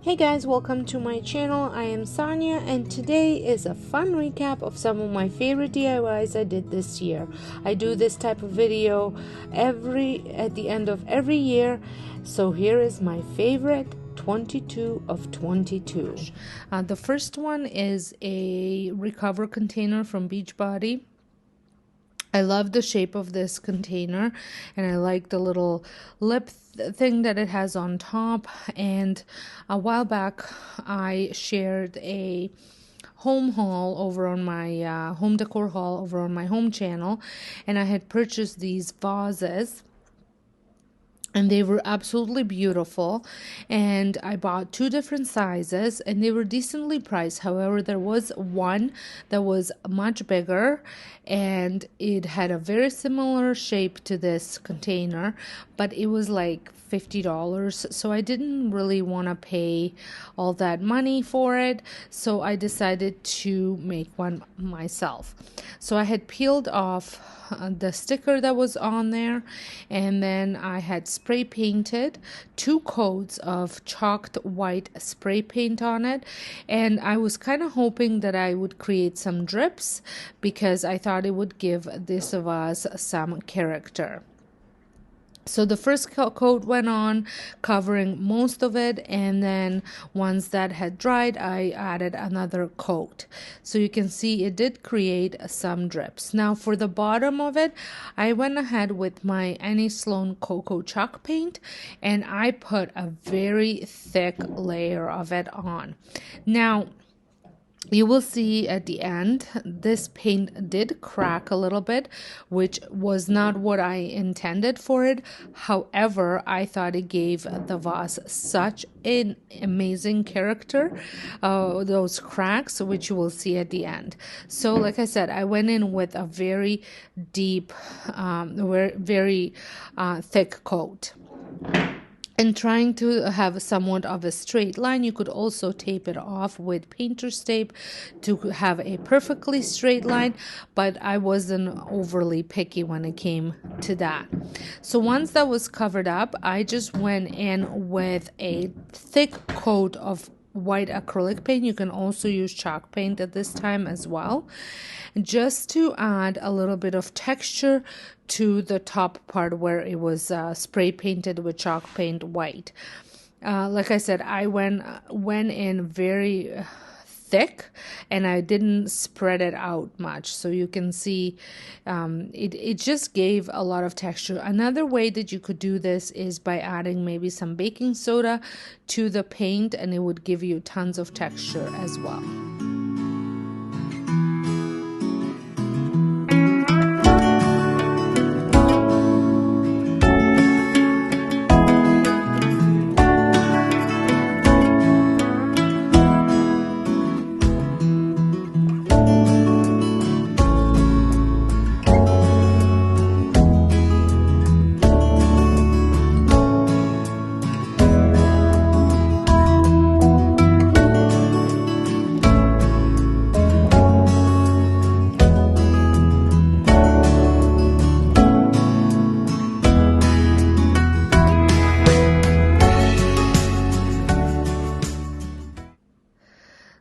Hey guys, welcome to my channel. I am Sonja and today is a fun recap of some of my favorite DIYs I did this year. I do this type of video at the end of every year. So here is my favorite 22 of 22. The first one is a recover container from Beachbody. I love the shape of this container and I like the little lip thing that it has on top. And a while back I shared a home haul over on my home decor haul over on my home channel, and I had purchased these vases. And they were absolutely beautiful, and I bought two different sizes and they were decently priced. However, there was one that was much bigger and it had a very similar shape to this container, but it was like $50, so I didn't really want to pay all that money for it, so I decided to make one myself. So I had peeled off the sticker that was on there, and then I had spray painted 2 coats of chalked white spray paint on it, and I was kind of hoping that I would create some drips because I thought it would give this vase some character. So the first coat went on, covering most of it, and then once that had dried, I added another coat. So you can see it did create some drips. Now for the bottom of it, I went ahead with my Annie Sloan Cocoa Chalk paint, and I put a very thick layer of it on. Now, you will see at the end, this paint did crack a little bit, which was not what I intended for it. However, I thought it gave the vase such an amazing character, those cracks, which you will see at the end. So like I said, I went in with a very deep, very thick coat. And trying to have somewhat of a straight line, you could also tape it off with painter's tape to have a perfectly straight line, but I wasn't overly picky when it came to that. So once that was covered up, I just went in with a thick coat of white acrylic paint. You can also use chalk paint at this time as well, just to add a little bit of texture to the top part where it was spray painted with chalk paint white. Like I said, I went in very thick and I didn't spread it out much, so you can see it just gave a lot of texture. Another way that you could do this is by adding maybe some baking soda to the paint, and it would give you tons of texture as well.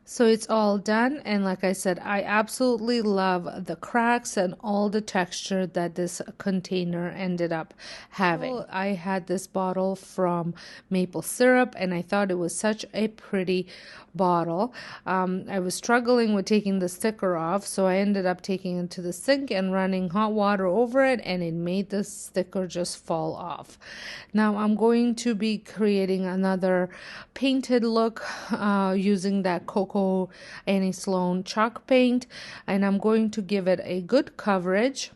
So it's all done, and like I said, I absolutely love the cracks and all the texture that this container ended up having. I had this bottle from maple syrup and I thought it was such a pretty bottle. I was struggling with taking the sticker off, so I ended up taking it to the sink and running hot water over it, and it made the sticker just fall off. Now I'm going to be creating another painted look using that Cocoa Annie Sloan chalk paint, and I'm going to give it a good coverage.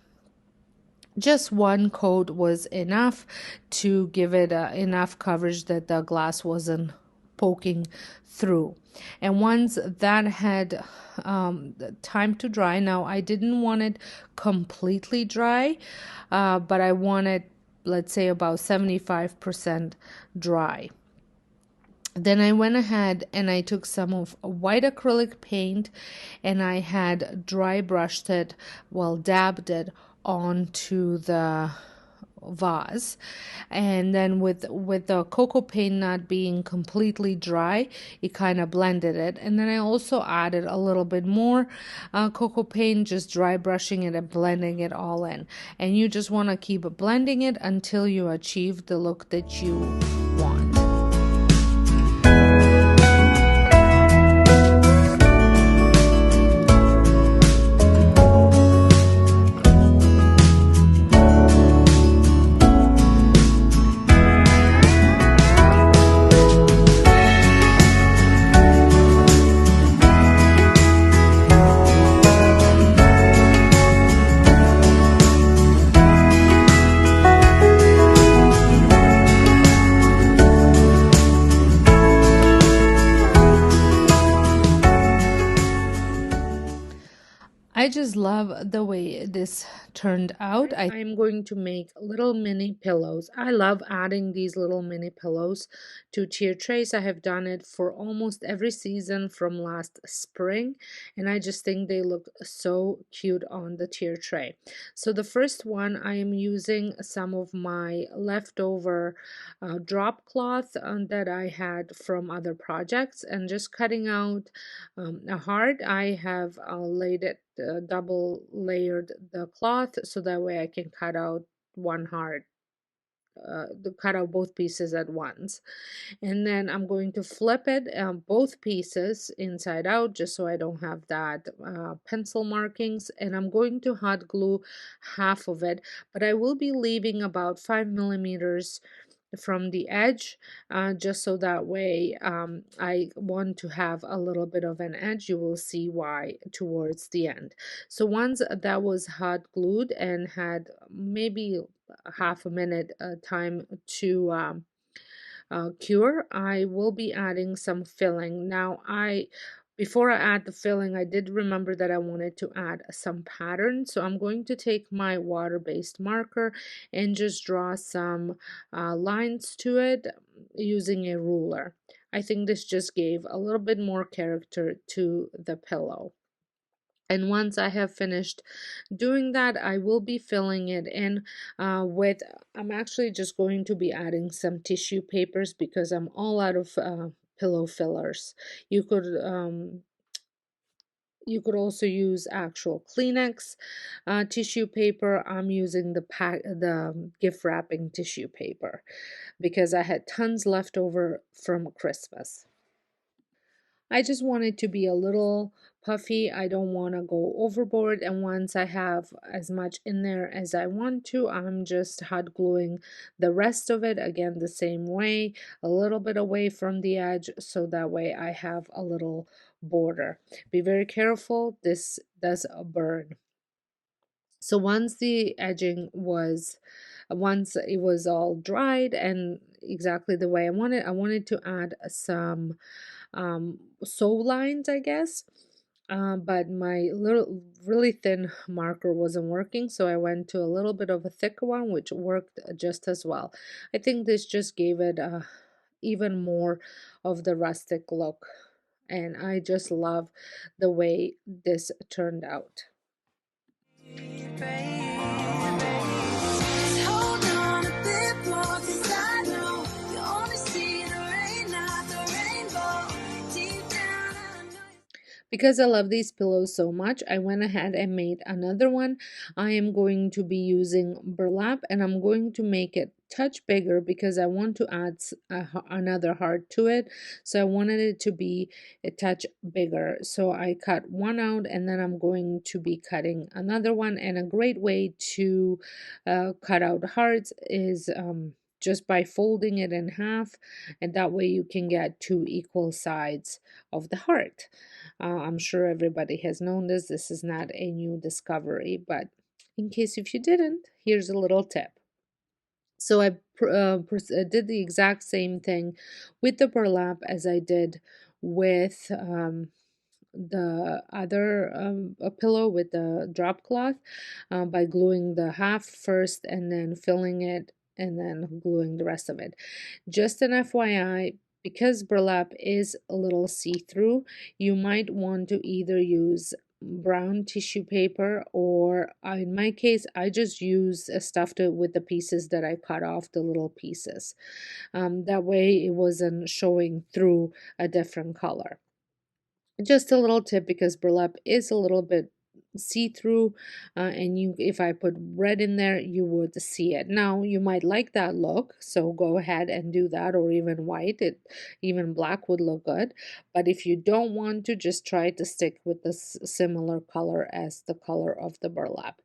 Just one coat was enough to give it enough coverage that the glass wasn't poking through. And once that had time to dry, now I didn't want it completely dry, but I wanted, let's say, about 75% dry. Then I went ahead and I took some of white acrylic paint and I had dry brushed it, well, dabbed it onto the vase. And then with the cocoa paint not being completely dry, it kind of blended it. And then I also added a little bit more cocoa paint, just dry brushing it and blending it all in. And you just want to keep blending it until you achieve the look that you want. I just love the way this turned out. I'm going to make little mini pillows. I love adding these little mini pillows to tier trays. I have done it for almost every season from last spring, and I just think they look so cute on the tier tray. So the first one, I am using some of my leftover drop cloth that I had from other projects and just cutting out a heart. I have laid it double layered the cloth so that way I can cut out one heart, cut out both pieces at once. And then I'm going to flip it both pieces inside out just so I don't have that pencil markings, and I'm going to hot glue half of it, but I will be leaving about 5 millimeters from the edge, just so that way I want to have a little bit of an edge. You will see why towards the end. So once that was hot glued and had maybe half a minute time to cure, I will be adding some filling. Now before I add the filling, I did remember that I wanted to add some pattern. So I'm going to take my water-based marker and just draw some lines to it using a ruler. I think this just gave a little bit more character to the pillow. And once I have finished doing that, I will be filling it in I'm actually just going to be adding some tissue papers because I'm all out of pillow fillers. You could you could also use actual Kleenex tissue paper. I'm using the gift wrapping tissue paper because I had tons left over from Christmas. I just want it to be a little puffy. I don't want to go overboard. And once I have as much in there as I want to, I'm just hot gluing the rest of it again the same way, a little bit away from the edge, so that way I have a little border. Be very careful. This does burn. So once it was all dried and exactly the way I wanted to add some sew lines, I guess. But my little really thin marker wasn't working, so I went to a little bit of a thicker one, which worked just as well. I think this just gave it even more of the rustic look, and I just love the way this turned out. Because I love these pillows so much, I went ahead and made another one. I am going to be using burlap and I'm going to make it touch bigger because I want to add another heart to it. So I wanted it to be a touch bigger. So I cut one out and then I'm going to be cutting another one. And a great way to cut out hearts is just by folding it in half, and that way you can get two equal sides of the heart. I'm sure everybody has known this. This is not a new discovery, but in case if you didn't, here's a little tip. So I did the exact same thing with the burlap as I did with the other a pillow with the drop cloth, by gluing the half first and then filling it and then gluing the rest of it. Just an FYI, because burlap is a little see-through, you might want to either use brown tissue paper, or in my case I just use stuffed it with the pieces that I cut off, the little pieces. That way it wasn't showing through a different color. Just a little tip, because burlap is a little bit see-through, and if I put red in there you would see it. Now you might like that look, so go ahead and do that, or even white. Even black would look good, but if you don't want to, just try to stick with the similar color as the color of the burlap.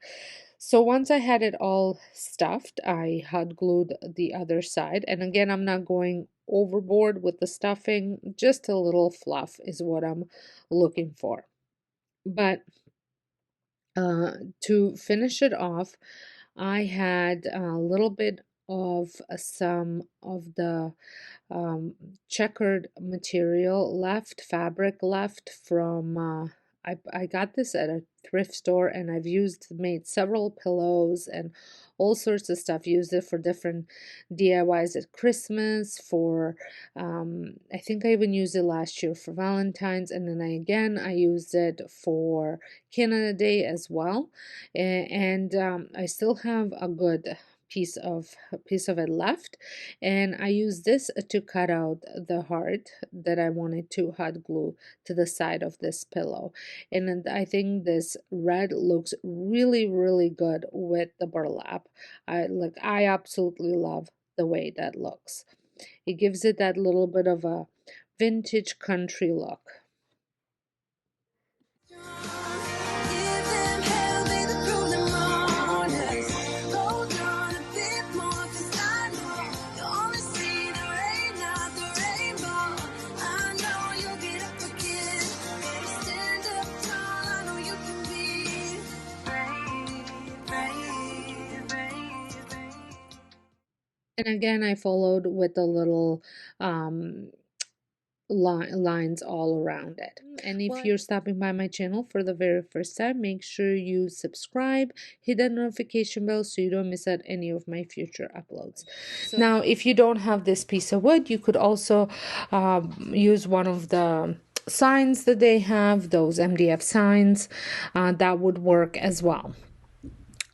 So once I had it all stuffed, I hot glued the other side. And again, I'm not going overboard with the stuffing, just a little fluff is what I'm looking for. But to finish it off, I had a little bit of some of the checkered material left, fabric left from I got this at a thrift store, and I've made several pillows and all sorts of stuff. Used it for different DIYs at Christmas, for I think I even used it last year for Valentine's, and then I used it for Canada Day as well. And I still have a good piece of it left, and I used this to cut out the heart that I wanted to hot glue to the side of this pillow. And I think this red looks really, really good with the burlap. I absolutely love the way that looks. It gives it that little bit of a vintage country look. And again, I followed with the little lines all around it. And if you're stopping by my channel for the very first time, make sure you subscribe, hit that notification bell so you don't miss out any of my future uploads. Now, if you don't have this piece of wood, you could also use one of the signs that they have, those MDF signs. That would work as well.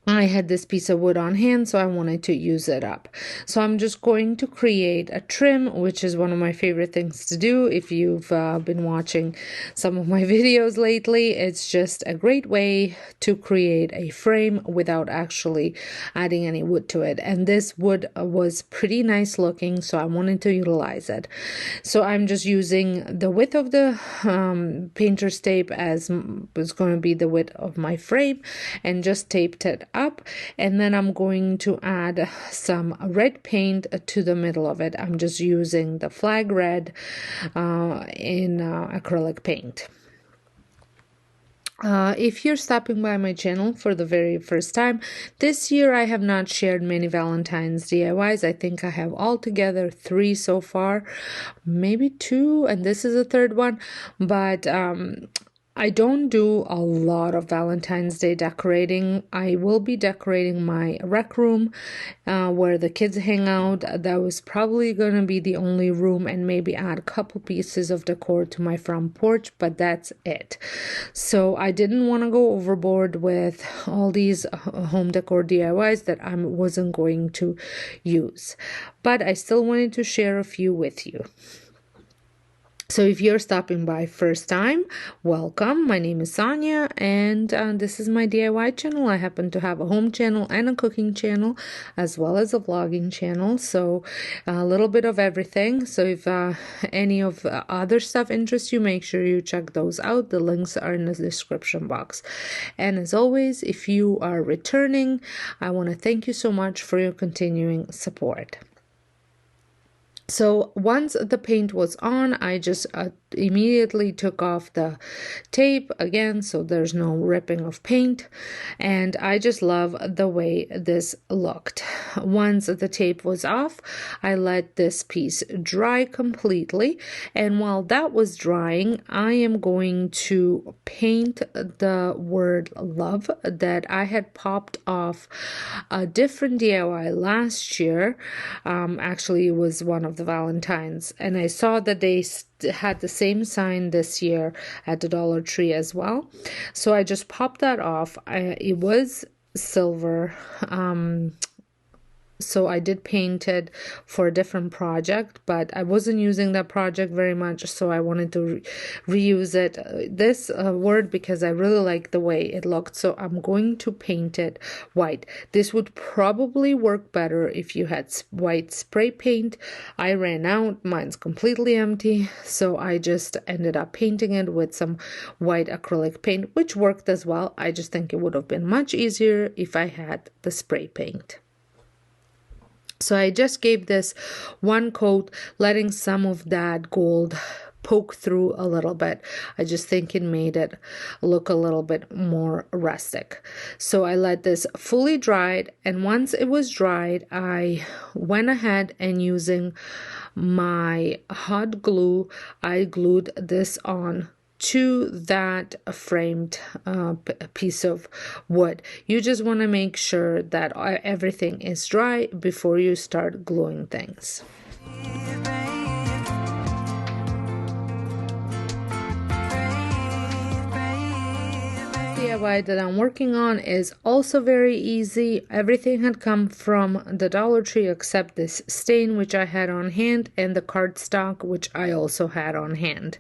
I had this piece of wood on hand, so I wanted to use it up. So I'm just going to create a trim, which is one of my favorite things to do. If you've been watching some of my videos lately, it's just a great way to create a frame without actually adding any wood to it. And this wood was pretty nice looking, so I wanted to utilize it. So I'm just using the width of the painter's tape as was going to be the width of my frame, and just taped it up. And then I'm going to add some red paint to the middle of it. I'm just using the flag red in acrylic paint. If you're stopping by my channel for the very first time, this year I have not shared many Valentine's DIYs. I think I have altogether 3 so far, maybe 2, and this is the 3rd one. But I don't do a lot of Valentine's Day decorating. I will be decorating my rec room where the kids hang out. That was probably going to be the only room, and maybe add a couple pieces of decor to my front porch, but that's it. So I didn't want to go overboard with all these home decor DIYs that I wasn't going to use. But I still wanted to share a few with you. So if you're stopping by first time, welcome. My name is Sonja, and this is my DIY channel. I happen to have a home channel and a cooking channel, as well as a vlogging channel. So a little bit of everything. So if any of the other stuff interests you, make sure you check those out. The links are in the description box. And as always, if you are returning, I want to thank you so much for your continuing support. So once the paint was on, I just immediately took off the tape again, so there's no ripping of paint, and I just love the way this looked. Once the tape was off, I let this piece dry completely, and while that was drying, I am going to paint the word love that I had popped off a different DIY last year. Actually, it was one of of the Valentines, and I saw that they had the same sign this year at the Dollar Tree as well. So I just popped that off. It was silver. So I did paint it for a different project, but I wasn't using that project very much, so I wanted to reuse it, this word, because I really like the way it looked. So I'm going to paint it white. This would probably work better if you had white spray paint. I ran out, mine's completely empty, so I just ended up painting it with some white acrylic paint, which worked as well. I just think it would have been much easier if I had the spray paint. So I just gave this one coat, letting some of that gold poke through a little bit. I just think it made it look a little bit more rustic. So I let this fully dry, and once it was dried, I went ahead and using my hot glue, I glued this on to that framed piece of wood. You just want to make sure that everything is dry before you start gluing things. DIY that I'm working on is also very easy. Everything had come from the Dollar Tree except this stain, which I had on hand, and the cardstock, which I also had on hand.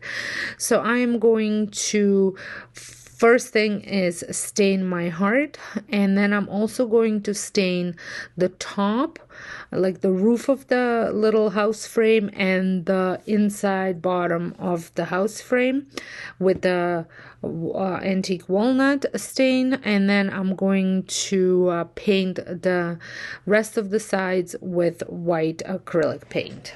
So I am going to, first thing is stain my heart, and then I'm also going to stain the top, like the roof of the little house frame and the inside bottom of the house frame with the antique walnut stain, and then I'm going to paint the rest of the sides with white acrylic paint.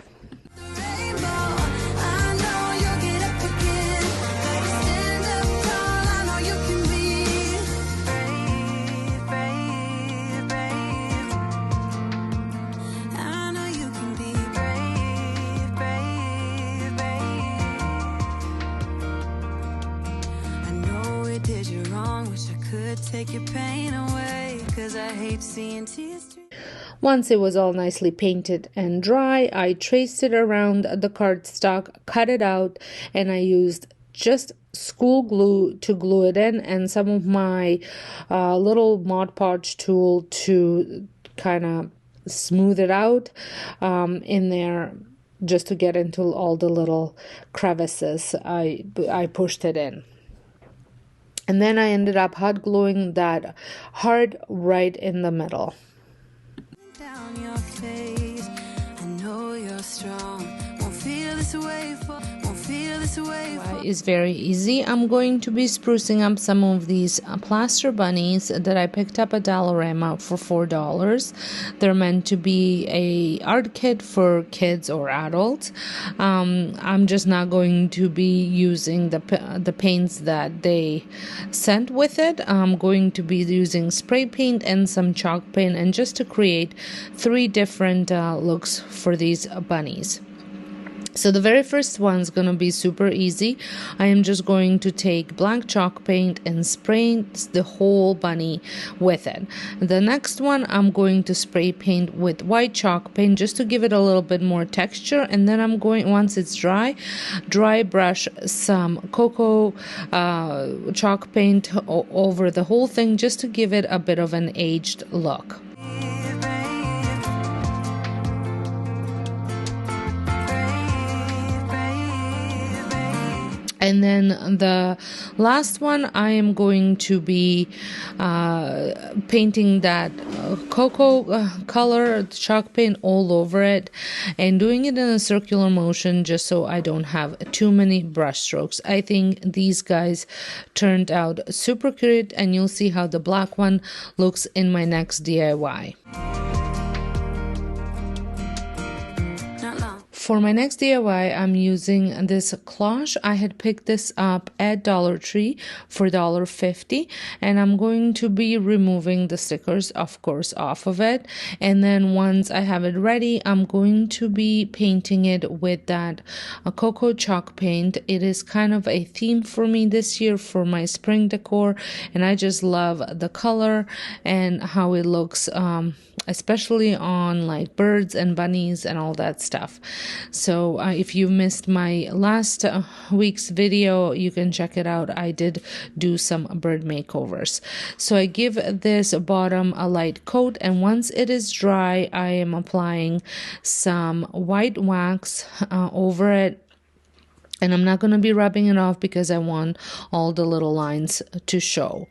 Take your pain away, 'cause I hate seeing tears. Once it was all nicely painted and dry, I traced it around the cardstock, cut it out, and I used just school glue to glue it in, and some of my little Mod Podge tool to kind of smooth it out in there, just to get into all the little crevices. I pushed it in. And then I ended up hot gluing that heart right in the middle. Down your face, I know you're strong. Won't feel this way for. Is very easy. I'm going to be sprucing up some of these plaster bunnies that I picked up at Dollarama for $4. They're meant to be a art kit for kids or adults. I'm just not going to be using the paints that they sent with it. I'm going to be using spray paint and some chalk paint, and just to create 3 different looks for these bunnies. So the very first one's going to be super easy. I am just going to take black chalk paint and spray the whole bunny with it. The next one I'm going to spray paint with white chalk paint just to give it a little bit more texture, and then I'm going, once it's dry brush some cocoa chalk paint over the whole thing just to give it a bit of an aged look. And then the last one, I am going to be painting that cocoa color chalk paint all over it and doing it in a circular motion just so I don't have too many brush strokes. I think these guys turned out super cute, and you'll see how the black one looks in my next DIY. For my next DIY, I'm using this cloche. I had picked this up at Dollar Tree for $1.50, and I'm going to be removing the stickers, of course, off of it. And then once I have it ready, I'm going to be painting it with that cocoa chalk paint. It is kind of a theme for me this year for my spring decor, and I just love the color and how it looks, especially on like birds and bunnies and all that stuff. So if you missed my last week's video, you can check it out. I did do some bird makeovers. So I give this bottom a light coat, and once it is dry, I am applying some white wax over it. And I'm not going to be rubbing it off because I want all the little lines to show.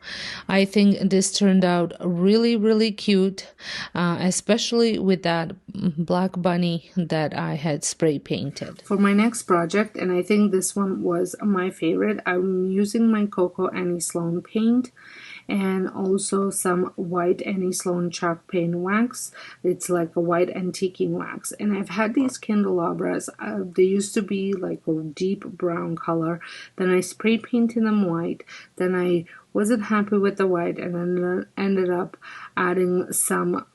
I think this turned out really, really cute, especially with that black bunny that I had spray painted. For my next project, and I think this one was my favorite, I'm using my Cocoa Annie Sloan paint and also some white Annie Sloan chalk paint wax. It's like a white antiquing wax. And I've had these candelabras. They used to be like a deep brown color. Then I spray painted them white. Then I wasn't happy with the white and then ended up adding some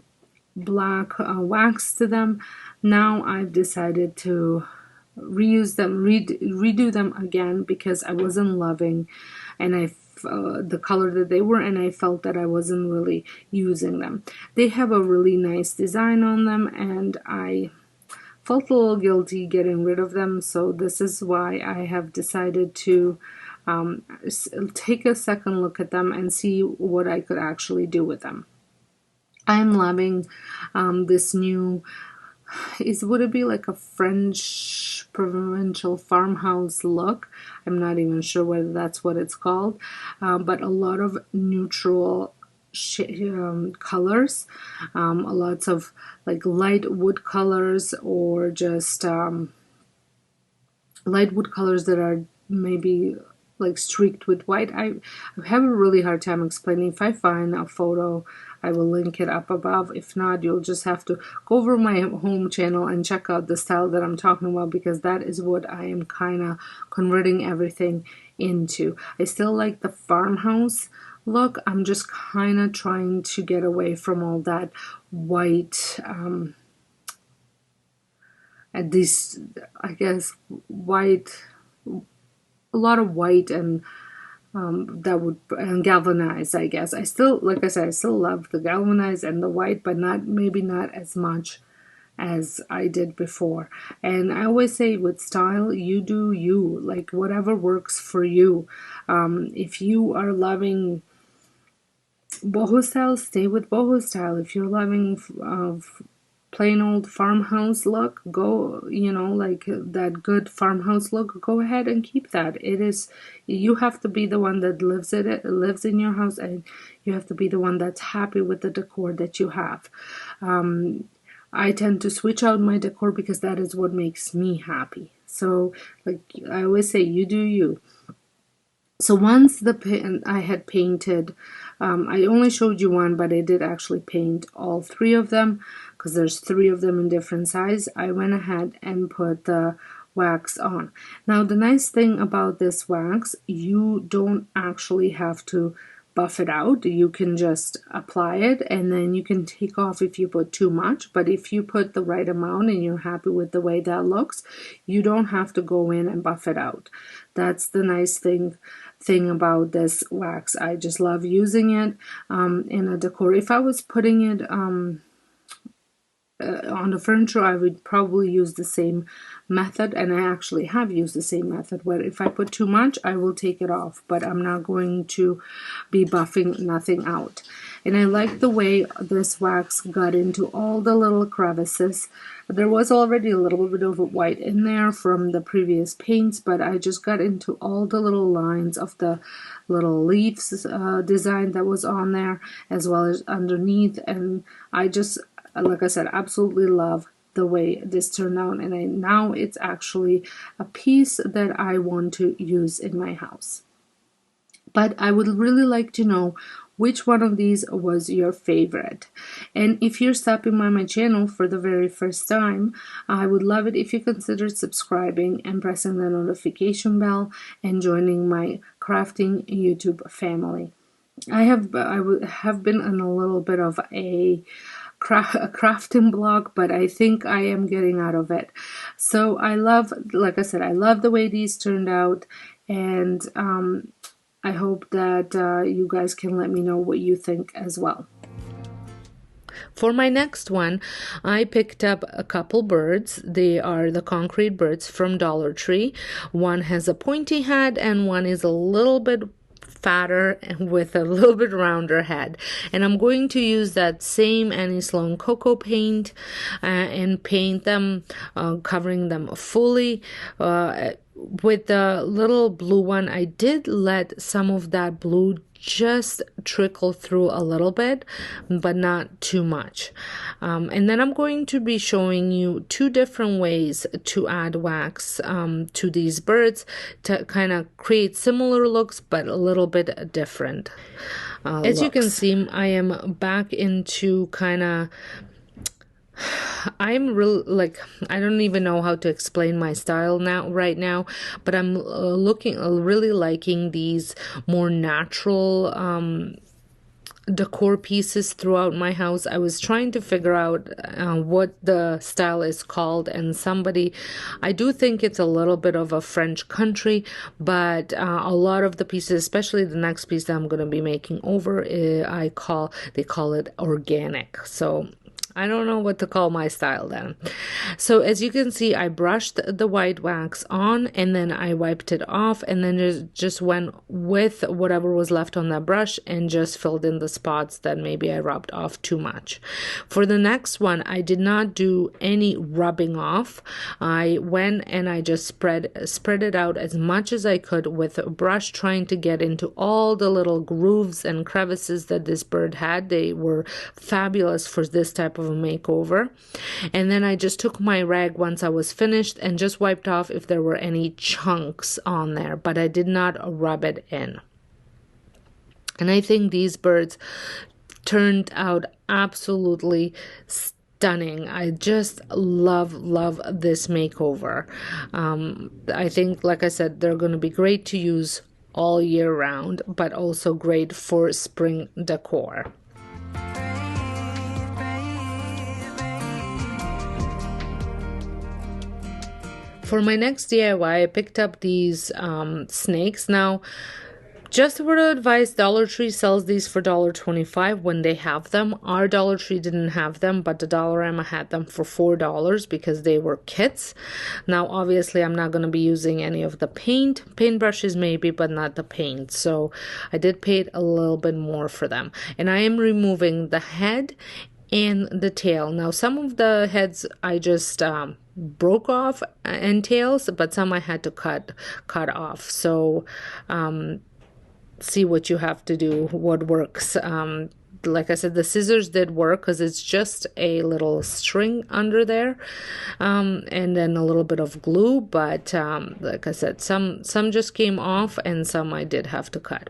black wax to them. Now I've decided to reuse them, redo them again because I wasn't loving and the color that they were, and I felt that I wasn't really using them. They have a really nice design on them, and I felt a little guilty getting rid of them, so this is why I have decided to take a second look at them and see what I could actually do with them. I'm loving this new, would it be like a French provincial farmhouse look? I'm not even sure whether that's what it's called, but a lot of neutral colors, lots of like light wood colors or just light wood colors that are maybe like streaked with white. I have a really hard time explaining. If I find a photo, I will link it up above. If not, you'll just have to go over my home channel and check out the style that I'm talking about, because that is what I am kind of converting everything into. I still like the farmhouse look. I'm just kind of trying to get away from all that white, at this, I guess, white, a lot of white and that would galvanize, I guess. I still, like I said, I still love the galvanize and the white, but maybe not as much as I did before. And I always say with style, you do you, like whatever works for you. If you are loving boho style, stay with boho style. If you're loving plain old farmhouse look, go, like that good farmhouse look, go ahead and keep that. You have to be the one that lives in your house, and you have to be the one that's happy with the decor that you have. I tend to switch out my decor because that is what makes me happy. So like I always say, you do you. So once I had painted, I only showed you one, but I did actually paint all three of them because there's three of them in different size. I went ahead and put the wax on. Now the nice thing about this wax, you don't actually have to buff it out. You can just apply it and then you can take off if you put too much. But if you put the right amount and you're happy with the way that looks, you don't have to go in and buff it out. That's the nice thing about this wax. I just love using it in a decor. If I was putting it on the furniture, I would probably use the same method, and I actually have used the same method where if I put too much, I will take it off, but I'm not going to be buffing nothing out. And I like the way this wax got into all the little crevices. There was already a little bit of white in there from the previous paints, but I just got into all the little lines of the little leaves design that was on there, as well as underneath. And I just, like I said, absolutely love the way this turned out, and now it's actually a piece that I want to use in my house. But I would really like to know which one of these was your favorite. And if you're stopping by my channel for the very first time, I would love it if you considered subscribing and pressing the notification bell and joining my crafting YouTube family. I have been on a little bit of a crafting blog, but I think I am getting out of it. So I love, like I said, I love the way these turned out, and I hope that you guys can let me know what you think as well. For my next one, I picked up a couple birds. They are the concrete birds from Dollar Tree. One has a pointy head and one is a little bit fatter and with a little bit rounder head. And I'm going to use that same Annie Sloan cocoa paint and paint them, covering them fully. With the little blue one, I did let some of that blue just trickle through a little bit, but not too much. And then I'm going to be showing you two different ways to add wax to these birds to kind of create similar looks, but a little bit different. As you can see, I am back into kind of I'm really I don't even know how to explain my style right now, but I'm really liking these more natural decor pieces throughout my house. I was trying to figure out what the style is called, and I do think it's a little bit of a French country, but a lot of the pieces, especially the next piece that I'm going to be making over, they call it organic. So I don't know what to call my style then. So as you can see, I brushed the white wax on and then I wiped it off, and then just went with whatever was left on that brush and just filled in the spots that maybe I rubbed off too much. For the next one, I did not do any rubbing off. I went and I just spread it out as much as I could with a brush, trying to get into all the little grooves and crevices that this bird had. They were fabulous for this type of a makeover. And then I just took my rag once I was finished and just wiped off if there were any chunks on there, but I did not rub it in. And I think these birds turned out absolutely stunning. I just love this makeover. I think, like I said, they're going to be great to use all year round, but also great for spring decor. For my next DIY, I picked up these snakes. Now, just a word of advice, Dollar Tree sells these for $1.25 when they have them. Our Dollar Tree didn't have them, but the Dollarama had them for $4 because they were kits. Now, obviously, I'm not going to be using any of the paintbrushes maybe, but not the paint. So I did pay a little bit more for them. And I am removing the head and the tail. Now, some of the heads I just broke off and tails, but some I had to cut off. So see what you have to do, what works. Like I said, the scissors did work because it's just a little string under there, and then a little bit of glue, but like I said, some just came off and some I did have to cut.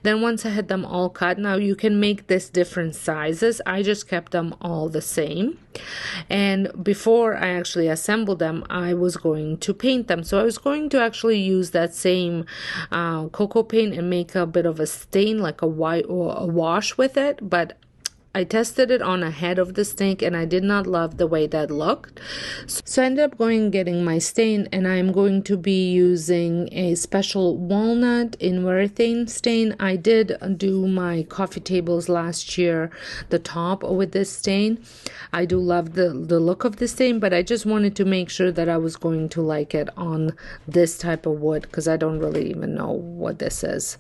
Then once I had them all cut, now you can make this different sizes. I just kept them all the same, and before I actually assembled them, I was going to paint them. So I was going to actually use that same cocoa paint and make a bit of a stain, like a white or a wash with it, but I tested it on a head of the snake and I did not love the way that looked. So I ended up getting my stain, and I'm going to be using a special walnut in urethane stain. I did do my coffee tables last year, the top with this stain. I do love the look of the stain, but I just wanted to make sure that I was going to like it on this type of wood, because I don't really even know what this is.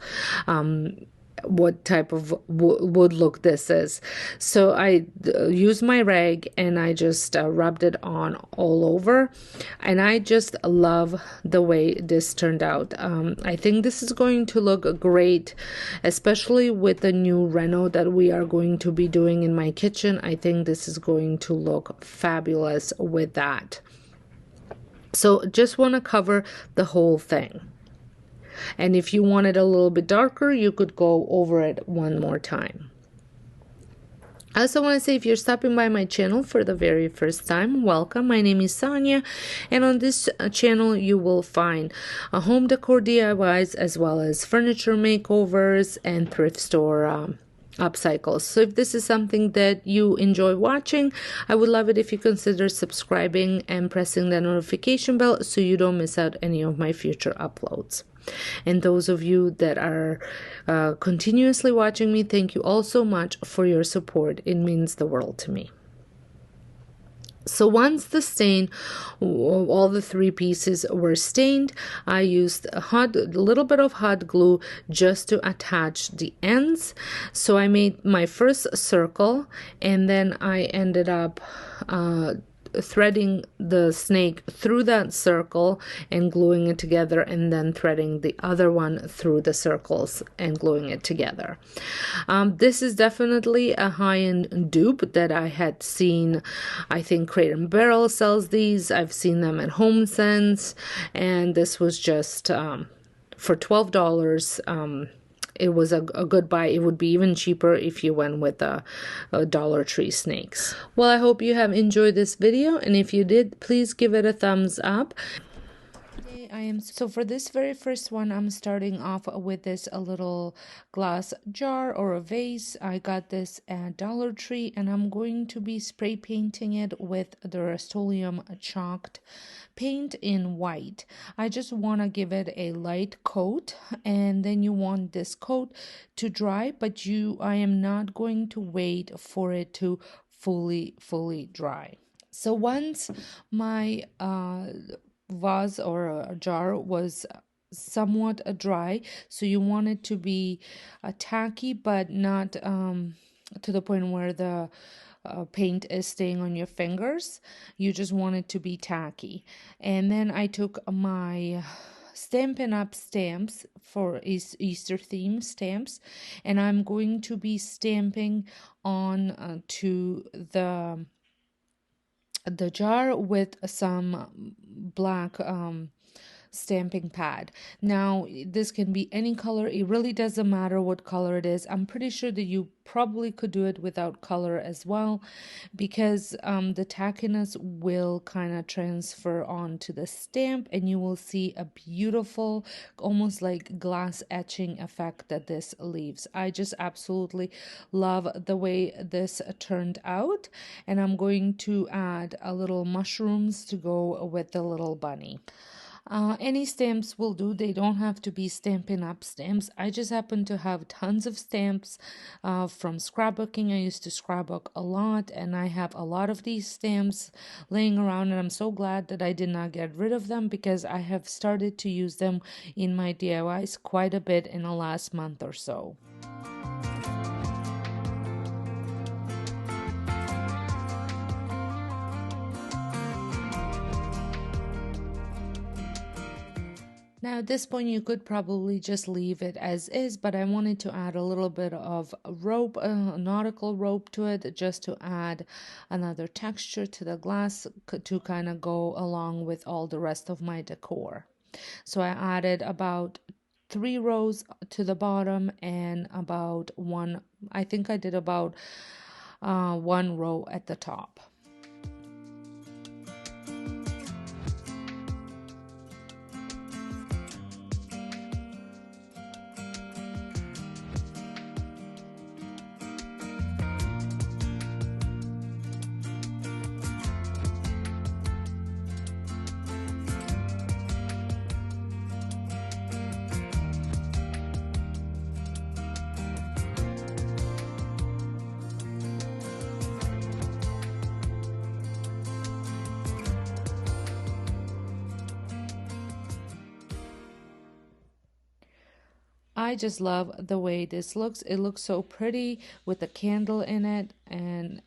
What type of wood look this is. So I used my rag and I just rubbed it on all over, and I just love the way this turned out. I think this is going to look great, especially with the new reno that we are going to be doing in my kitchen. I think this is going to look fabulous with that. So just want to cover the whole thing. And if you want it a little bit darker, you could go over it one more time. I also want to say, if you're stopping by my channel for the very first time, welcome. My name is Sonja, and on this channel you will find home decor DIYs as well as furniture makeovers and thrift store Upcycled. So if this is something that you enjoy watching, I would love it if you consider subscribing and pressing the notification bell so you don't miss out any of my future uploads. And those of you that are continuously watching me, thank you all so much for your support. It means the world to me. So once the stain, all the 3 pieces were stained, I used a little bit of hot glue just to attach the ends. So I made my first circle, and then I ended up threading the snake through that circle and gluing it together, and then threading the other one through the circles and gluing it together. This is definitely a high-end dupe that I had seen. I think Crate and Barrel sells these. I've seen them at Home Sense, and this was just for $12. It was a good buy. It would be even cheaper if you went with a Dollar Tree snakes. Well, I hope you have enjoyed this video, and if you did, please give it a thumbs up. So for this very first one, I'm starting off with this a little glass jar or a vase. I got this at Dollar Tree, and I'm going to be spray painting it with the Rust-Oleum chalked paint in white. I just want to give it a light coat, and then you want this coat to dry, but I am not going to wait for it to fully dry. So once my vase or a jar was somewhat dry, so you want it to be tacky but not to the point where the paint is staying on your fingers. You just want it to be tacky. And then I took my Stampin' Up stamps for Easter theme stamps, and I'm going to be stamping on to the jar with some black stamping pad. Now this can be any color. It really doesn't matter what color it is. I'm pretty sure that you probably could do it without color as well, because the tackiness will kind of transfer onto the stamp, and you will see a beautiful, almost like glass etching effect that this leaves. I just absolutely love the way this turned out, and I'm going to add a little mushrooms to go with the little bunny. Any stamps will do. They don't have to be Stampin' Up stamps. I just happen to have tons of stamps from scrapbooking. I used to scrapbook a lot, and I have a lot of these stamps laying around, and I'm so glad that I did not get rid of them, because I have started to use them in my DIYs quite a bit in the last month or so. Now at this point you could probably just leave it as is, but I wanted to add a little bit of rope, nautical rope to it, just to add another texture to the glass to kind of go along with all the rest of my decor. So I added about 3 rows to the bottom and about one, I think I did about 1 row at the top. I just love the way this looks. It looks so pretty with the candle in it, and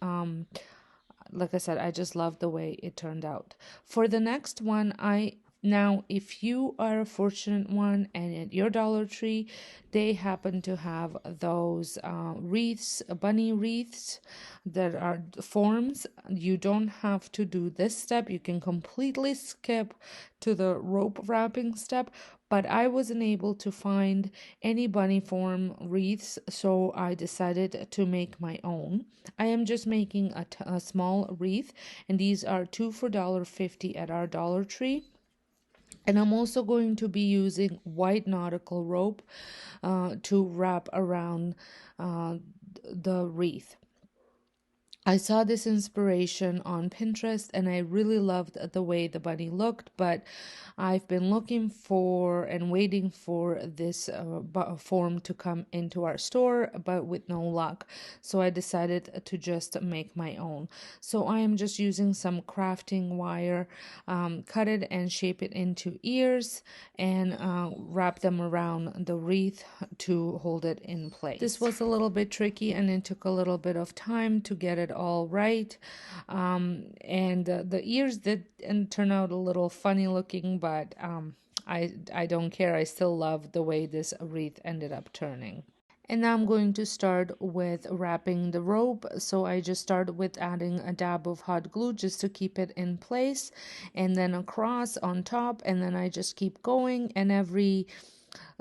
like I said, I just love the way it turned out. For the next one, now if you are a fortunate one and at your Dollar Tree they happen to have those wreaths, bunny wreaths that are forms, you don't have to do this step. You can completely skip to the rope wrapping step, but I wasn't able to find any bunny form wreaths, so I decided to make my own. I am just making a small wreath, and these are 2 for $1.50 at our Dollar Tree. And I'm also going to be using white nautical rope to wrap around the wreath. I saw this inspiration on Pinterest and I really loved the way the bunny looked, but I've been looking for and waiting for this form to come into our store, but with no luck. So I decided to just make my own. So I am just using some crafting wire, cut it and shape it into ears, and wrap them around the wreath to hold it in place. This was a little bit tricky and it took a little bit of time to get it all right, and the ears did turn out a little funny looking, but I don't care. I still love the way this wreath ended up turning. And now I'm going to start with wrapping the rope. So I just started with adding a dab of hot glue just to keep it in place, and then across on top, and then I just keep going, and every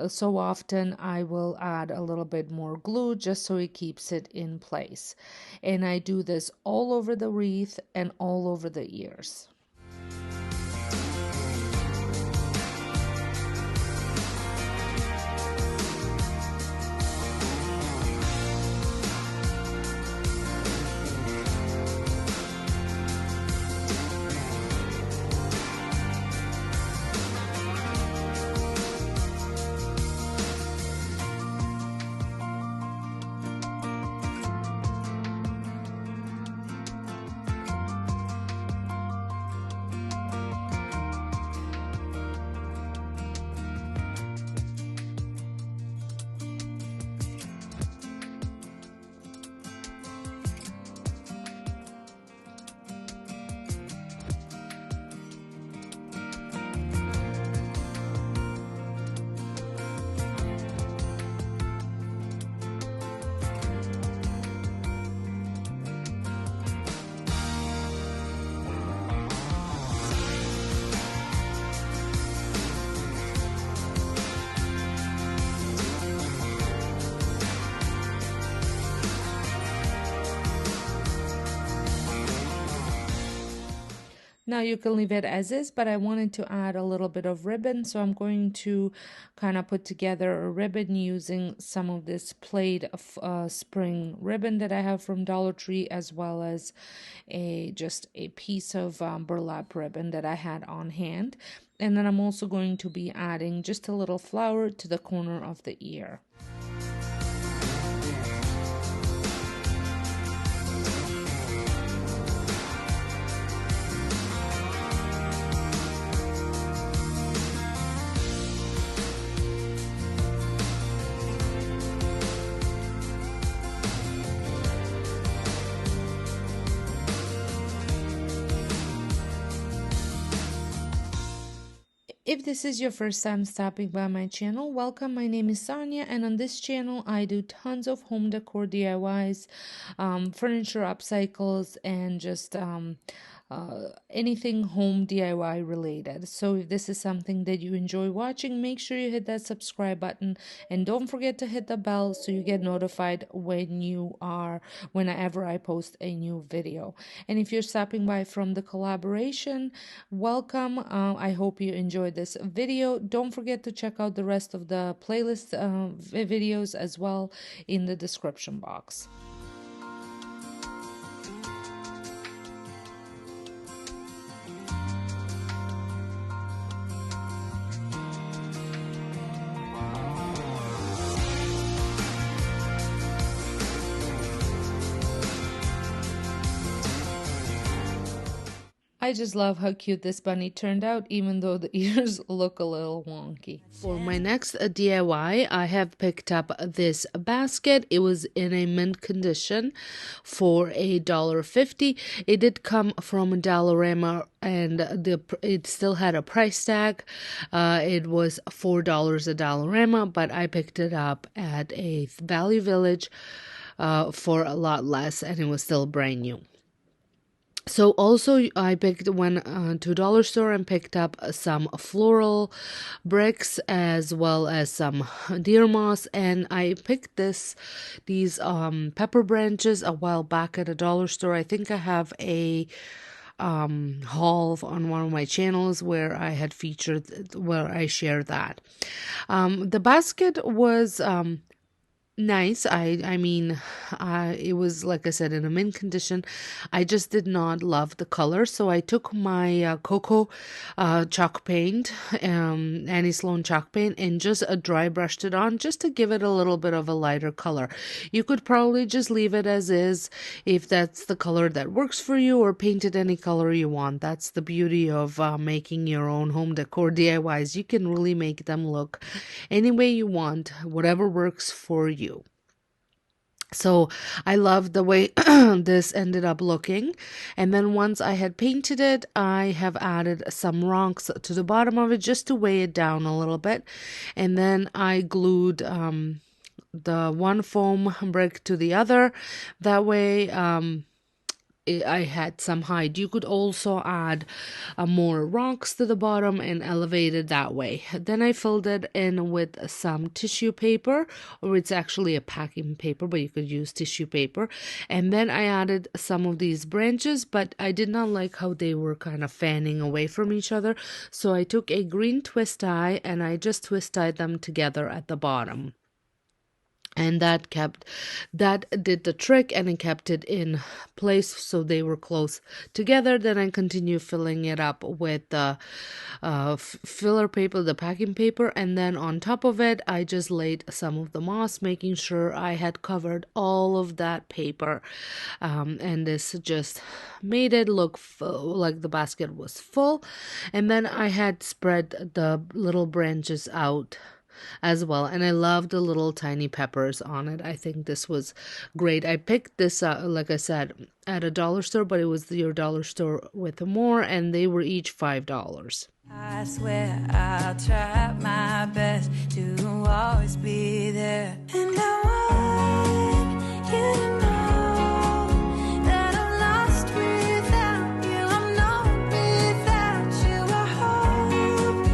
so often I will add a little bit more glue just so it keeps it in place. And I do this all over the wreath and all over the ears. Now you can leave it as is, but I wanted to add a little bit of ribbon, so I'm going to kind of put together a ribbon using some of this plaid spring ribbon that I have from Dollar Tree, as well as just a piece of burlap ribbon that I had on hand. And then I'm also going to be adding just a little flower to the corner of the ear. If this is your first time stopping by my channel, welcome. My name is Sonja, and on this channel I do tons of home decor DIYs, furniture upcycles, and just anything home DIY related. So if this is something that you enjoy watching, make sure you hit that subscribe button, and don't forget to hit the bell so you get notified whenever I post a new video. And if you're stopping by from the collaboration, welcome. I hope you enjoyed this video. Don't forget to check out the rest of the playlist videos as well in the description box. I just love how cute this bunny turned out, even though the ears look a little wonky. For my next DIY, I have picked up this basket. It was in a mint condition for $1.50. It did come from Dollarama, and it still had a price tag. It was $4 at Dollarama, but I picked it up at a Value Village for a lot less, and it was still brand new. So also I went to dollar store and picked up some floral bricks as well as some deer moss, and I picked these pepper branches a while back at a dollar store. I think I have a haul on one of my channels where I share that. The basket was nice. I mean, it was, like I said, in a mint condition. I just did not love the color, so I took my cocoa chalk paint, Annie Sloan chalk paint, and just dry brushed it on just to give it a little bit of a lighter color. You could probably just leave it as is if that's the color that works for you, or paint it any color you want. That's the beauty of making your own home decor DIYs. You can really make them look any way you want, whatever works for you. So I love the way this ended up looking. And then once I had painted it, I have added some rocks to the bottom of it just to weigh it down a little bit. And then I glued the one foam brick to the other. That way I had some height. You could also add more rocks to the bottom and elevate it that way. Then I filled it in with some tissue paper, or it's actually a packing paper, but you could use tissue paper. And then I added some of these branches, but I did not like how they were kind of fanning away from each other. So I took a green twist tie and I just twist tied them together at the bottom. And that did the trick, and it kept it in place so they were close together. Then I continue filling it up with the filler paper, the packing paper, and then on top of it I just laid some of the moss, making sure I had covered all of that paper, and this just made it look like the basket was full. And then I had spread the little branches out as well, and I love the little tiny peppers on it. I think this was great. I picked this like I said, at a dollar store, but it was your dollar store with more, and they were each $5. I swear I'll try my best to always be there, and I want you to know that I'm lost without you. I'm not without you. I hope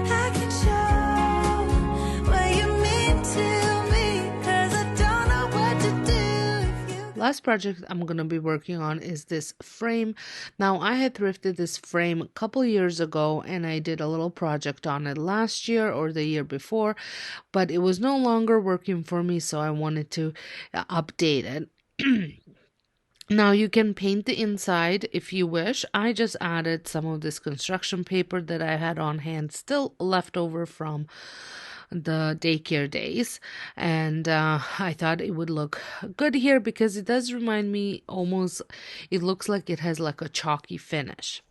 I can show what you mean to me, 'cause I don't know what to do if you... Last project I'm going to be working on is this frame. Now, I had thrifted this frame a couple years ago, and I did a little project on it last year or the year before, but it was no longer working for me, so I wanted to update it. Now, you can paint the inside if you wish. I just added some of this construction paper that I had on hand, still left over from the daycare days, and I thought it would look good here because it does remind me almost, it looks like it has like a chalky finish.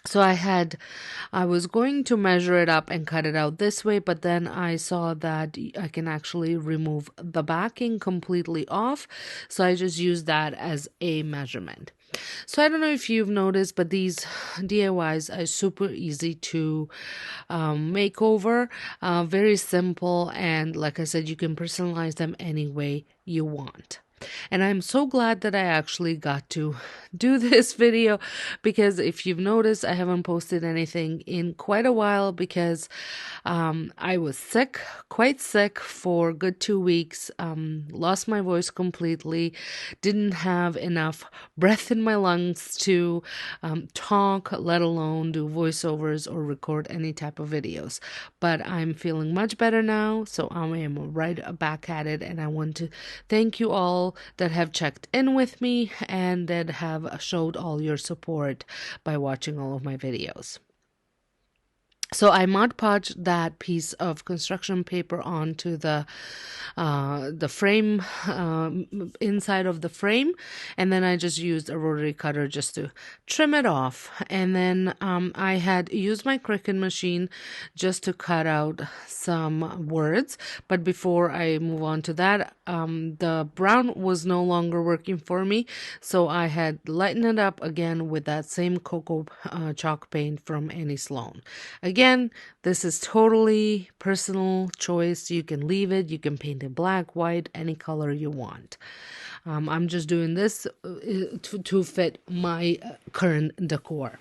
So I was going to measure it up and cut it out this way, but then I saw that I can actually remove the backing completely off. So I just used that as a measurement. So I don't know if you've noticed, but these DIYs are super easy to make over, very simple. And like I said, you can personalize them any way you want. And I'm so glad that I actually got to do this video, because if you've noticed, I haven't posted anything in quite a while because I was sick, quite sick for a good 2 weeks, lost my voice completely, didn't have enough breath in my lungs to talk, let alone do voiceovers or record any type of videos. But I'm feeling much better now, so I am right back at it, and I want to thank you all that have checked in with me and that have showed all your support by watching all of my videos. So I Mod Podged that piece of construction paper onto the frame, inside of the frame, and then I just used a rotary cutter just to trim it off. And then I had used my Cricut machine just to cut out some words. But before I move on to that, the brown was no longer working for me, so I had lightened it up again with that same cocoa chalk paint from Annie Sloan. Again, this is totally personal choice. You can leave it, you can paint it black, white, any color you want. I'm just doing this to fit my current decor.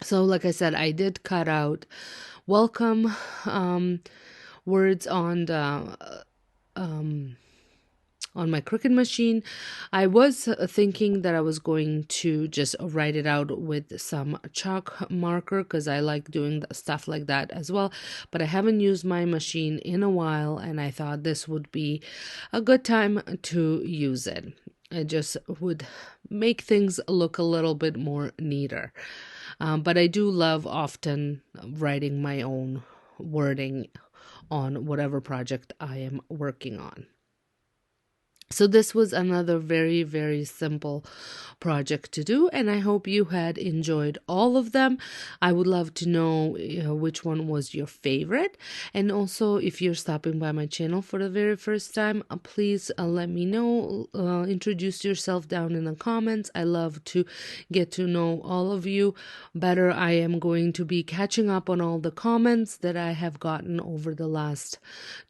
So like I said, I did cut out welcome words on the on my Cricut machine. I was thinking that I was going to just write it out with some chalk marker because I like doing stuff like that as well, but I haven't used my machine in a while, and I thought this would be a good time to use it. It just would make things look a little bit more neater. But I do love often writing my own wording on whatever project I am working on. So this was another very, very simple project to do, and I hope you had enjoyed all of them. I would love to know which one was your favorite. And also, if you're stopping by my channel for the very first time, please let me know. Introduce yourself down in the comments. I love to get to know all of you better. I am going to be catching up on all the comments that I have gotten over the last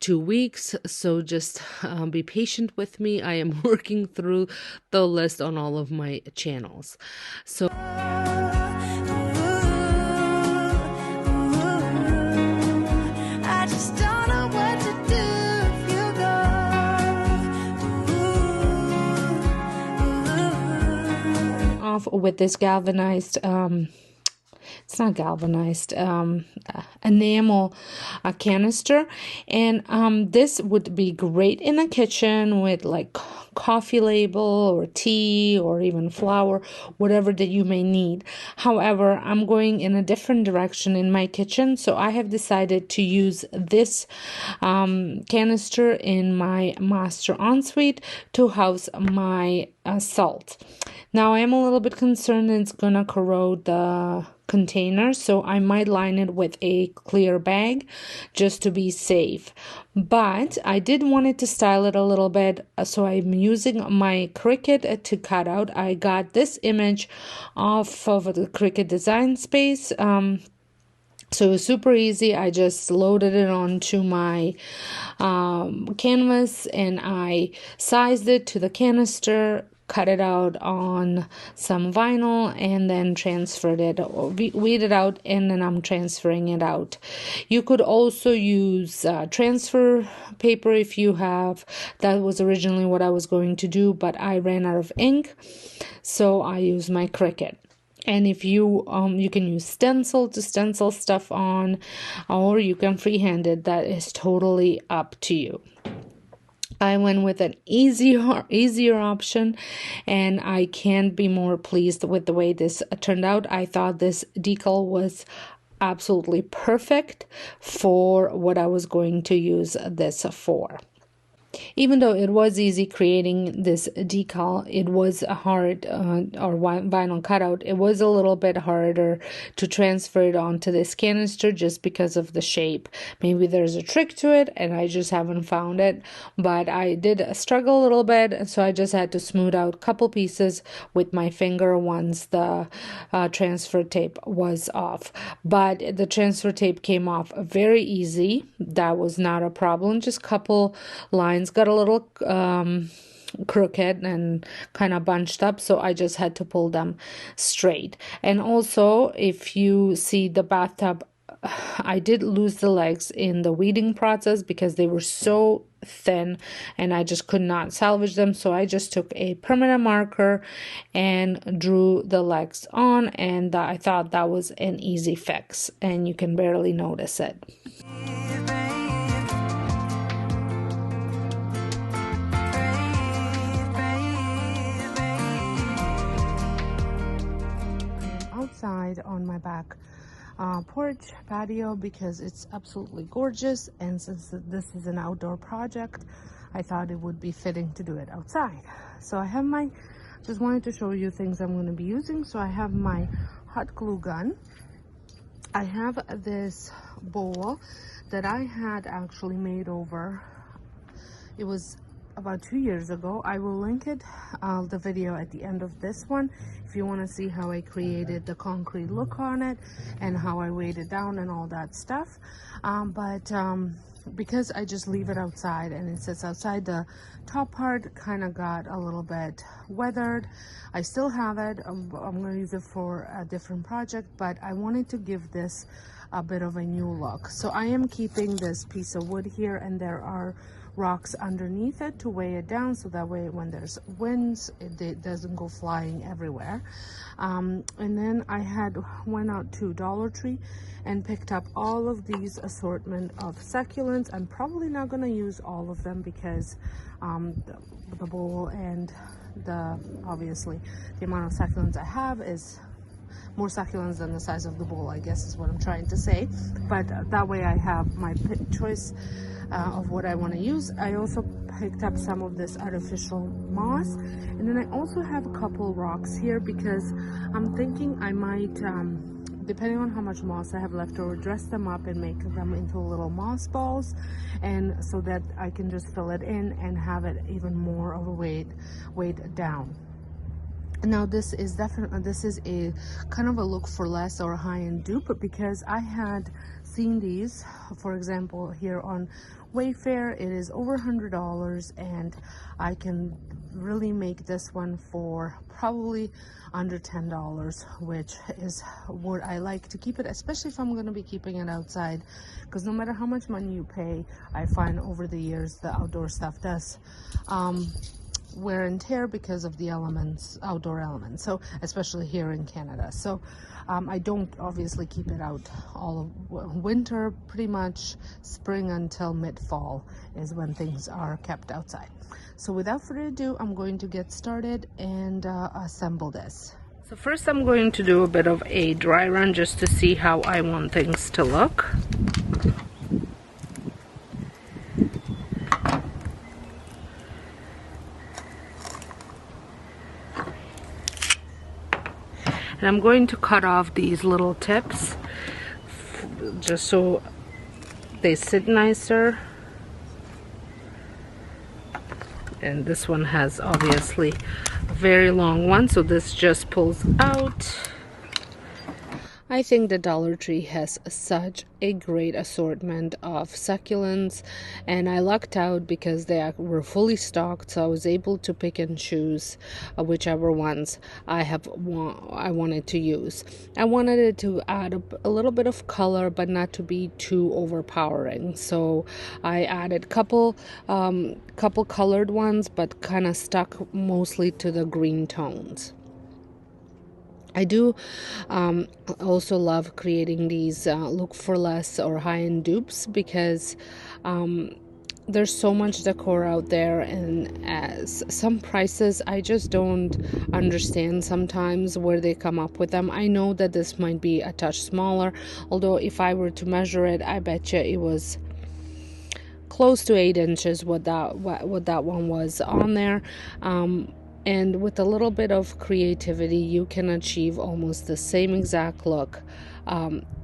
2 weeks. So just be patient with me. I am working through the list on all of my channels. So I just don't know what to do if you go. Off with this galvanized it's not galvanized, enamel canister, and this would be great in the kitchen with like coffee label or tea or even flour, whatever that you may need. However, I'm going in a different direction in my kitchen, so I have decided to use this canister in my master ensuite to house my salt. Now I am a little bit concerned it's gonna corrode the container, so I might line it with a clear bag just to be safe. But I did want it to style it a little bit, so I'm using my Cricut to cut out. I got this image off of the Cricut Design Space. So it was super easy. I just loaded it onto my canvas and I sized it to the canister, cut it out on some vinyl, and then transferred it, or weed it out, and then I'm transferring it out. You could also use transfer paper if you have. That was originally what I was going to do, but I ran out of ink, so I used my Cricut. And if you you can use stencil to stencil stuff on, or you can freehand it. That is totally up to you. I went with an easier option, and I can't be more pleased with the way this turned out. I thought this decal was absolutely perfect for what I was going to use this for. Even though it was easy creating this decal, it was a hard or vinyl cutout. It was a little bit harder to transfer it onto this canister just because of the shape. Maybe there's a trick to it and I just haven't found it, but I did struggle a little bit, so I just had to smooth out a couple pieces with my finger once the transfer tape was off. But the transfer tape came off very easy. That was not a problem. Just a couple lines got a little crooked and kind of bunched up, so I just had to pull them straight. And also, if you see the bathtub, I did lose the legs in the weeding process because they were so thin and I just could not salvage them. So I just took a permanent marker and drew the legs on, and I thought that was an easy fix, and you can barely notice it. Outside on my back porch patio because it's absolutely gorgeous, and since this is an outdoor project, I thought it would be fitting to do it outside. So I have my, just wanted to show you things I'm going to be using. So I have my hot glue gun. I have this bowl that I had actually made over. It was about 2 years ago. I will link it, the video at the end of this one, if you want to see how I created the concrete look on it and how I weighed it down and all that stuff. Because I just leave it outside and it sits outside, the top part kind of got a little bit weathered. I still have it. I'm going to use it for a different project, but I wanted to give this a bit of a new look. So I am keeping this piece of wood here, and there are rocks underneath it to weigh it down, so that way when there's winds it doesn't go flying everywhere. And then I went out to Dollar Tree and picked up all of these assortment of succulents. I'm probably not going to use all of them because the bowl and obviously the amount of succulents I have is more succulents than the size of the bowl, I guess is what I'm trying to say. But that way I have my choice of what I want to use. I also picked up some of this artificial moss, and then I also have a couple rocks here because I'm thinking I might, depending on how much moss I have left over, dress them up and make them into little moss balls, and so that I can just fill it in and have it even more of a weight down. Now this is a kind of a look for less or high-end dupe, because I had seen these, for example, here on Wayfair. It is over $100, and I can really make this one for probably under $10, which is what I like to keep it, especially if I'm going to be keeping it outside, because no matter how much money you pay, I find over the years the outdoor stuff does wear and tear because of the outdoor elements, so especially here in Canada. So I don't obviously keep it out all of winter. Pretty much spring until mid-fall is when things are kept outside. So without further ado, I'm going to get started and assemble this. So first I'm going to do a bit of a dry run just to see how I want things to look. And I'm going to cut off these little tips just so they sit nicer. And this one has obviously a very long one, so this just pulls out. I think the Dollar Tree has such a great assortment of succulents, and I lucked out because they were fully stocked, so I was able to pick and choose whichever ones I wanted to use. I wanted it to add a little bit of color, but not to be too overpowering, so I added couple colored ones, but kind of stuck mostly to the green tones. I do also love creating these look for less or high-end dupes, because there's so much decor out there, and as some prices I just don't understand sometimes where they come up with them. I know that this might be a touch smaller, although if I were to measure it, I bet you it was close to 8 inches what that one was on there. And with a little bit of creativity, you can achieve almost the same exact look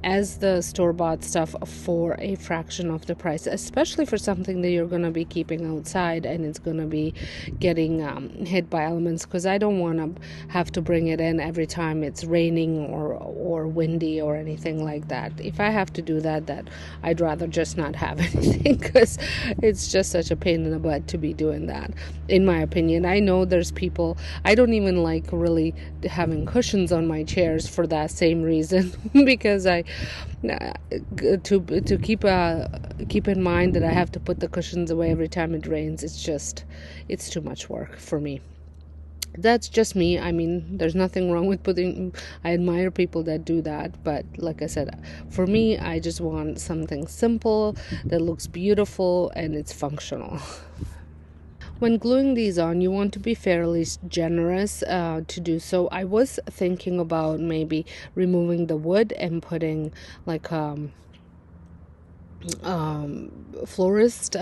as the store-bought stuff for a fraction of the price, especially for something that you're going to be keeping outside and it's going to be getting hit by elements, because I don't want to have to bring it in every time it's raining or windy or anything like that. If I have to do that I'd rather just not have anything, because it's just such a pain in the butt to be doing that, in my opinion. I know there's people, I don't even like really having cushions on my chairs for that same reason, because I to keep in mind that I have to put the cushions away every time it rains. It's too much work for me. That's just me. I mean, there's nothing wrong with I admire people that do that, but like I said, for me, I just want something simple that looks beautiful and it's functional. When gluing these on, you want to be fairly generous to do so. I was thinking about maybe removing the wood and putting like florist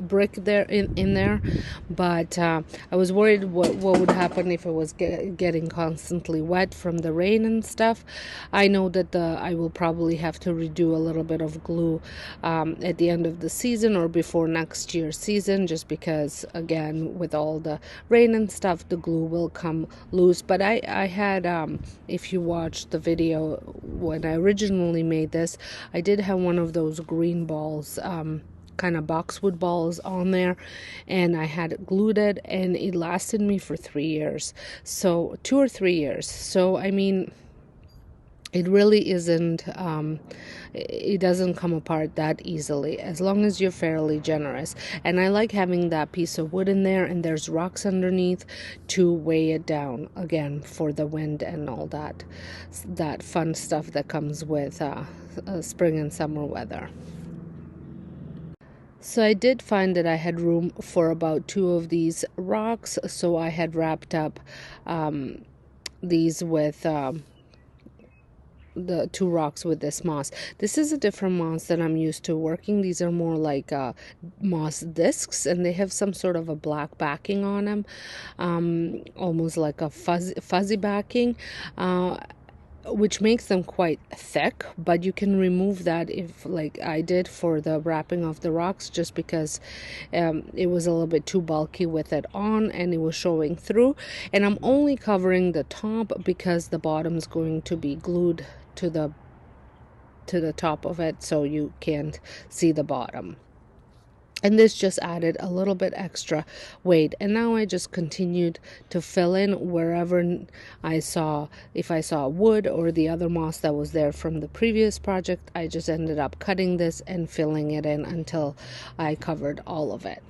brick there in there, but I was worried what would happen if it was getting constantly wet from the rain and stuff. I know that I will probably have to redo a little bit of glue at the end of the season or before next year's season, just because again with all the rain and stuff the glue will come loose. But I had if you watched the video when I originally made this, I did have one of those green balls, kind of boxwood balls on there, and I had glued it and it lasted me for 3 years, so 2 or 3 years. So I mean, it really isn't, it doesn't come apart that easily as long as you're fairly generous. And I like having that piece of wood in there, and there's rocks underneath to weigh it down, again, for the wind and all that fun stuff that comes with spring and summer weather. So I did find that I had room for about 2 of these rocks, so I had wrapped up these with the 2 rocks with this moss. This is a different moss than I'm used to working. These are more like moss discs, and they have some sort of a black backing on them, almost like a fuzzy backing, which makes them quite thick, but you can remove that if, like I did for the wrapping of the rocks, just because it was a little bit too bulky with it on and it was showing through. And I'm only covering the top because the bottom is going to be glued to the top of it, so you can't see the bottom. And this just added a little bit extra weight. And now I just continued to fill in wherever I saw, if I saw wood or the other moss that was there from the previous project, I just ended up cutting this and filling it in until I covered all of it.